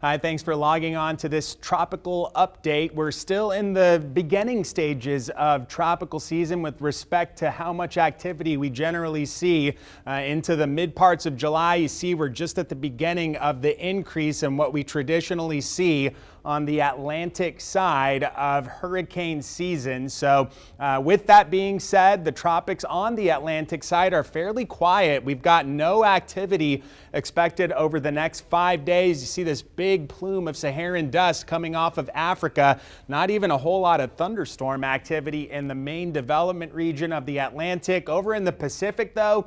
Hi, thanks for logging on to this tropical update. We're still in the beginning stages of tropical season with respect to how much activity we generally see into the mid parts of July. You see, we're just at the beginning of the increase in what we traditionally see on the Atlantic side of hurricane season. So with that being said, the tropics on the Atlantic side are fairly quiet. We've got no activity expected over the next 5 days. You see this big plume of Saharan dust coming off of Africa. Not even a whole lot of thunderstorm activity in the main development region of the Atlantic. Over in the Pacific, though,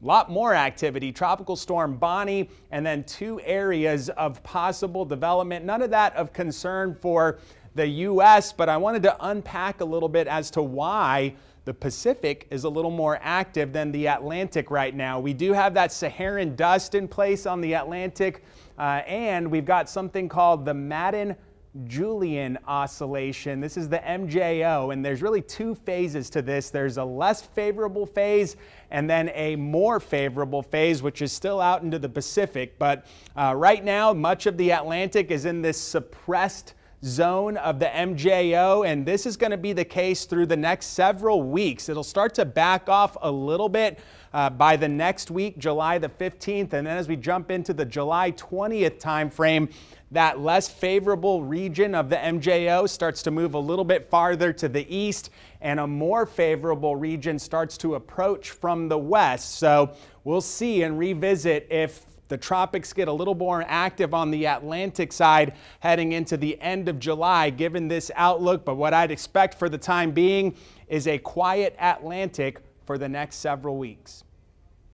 a lot more activity. Tropical storm Bonnie, and then 2 areas of possible development. None of that of concern for the U.S., but I wanted to unpack a little bit as to why the Pacific is a little more active than the Atlantic right now. We do have that Saharan dust in place on the Atlantic, and we've got something called the Madden-Julian oscillation. This is the MJO, and there's really 2 phases to this. There's a less favorable phase and then a more favorable phase, which is still out into the Pacific. But right now, much of the Atlantic is in this suppressed zone of the MJO, and this is going to be the case through the next several weeks. It'll start to back off a little bit by the next week, July the 15th, and then as we jump into the July 20th time frame, that less favorable region of the MJO starts to move a little bit farther to the east, and a more favorable region starts to approach from the west. So we'll see and revisit if the tropics get a little more active on the Atlantic side heading into the end of July, given this outlook. But what I'd expect for the time being is a quiet Atlantic for the next several weeks.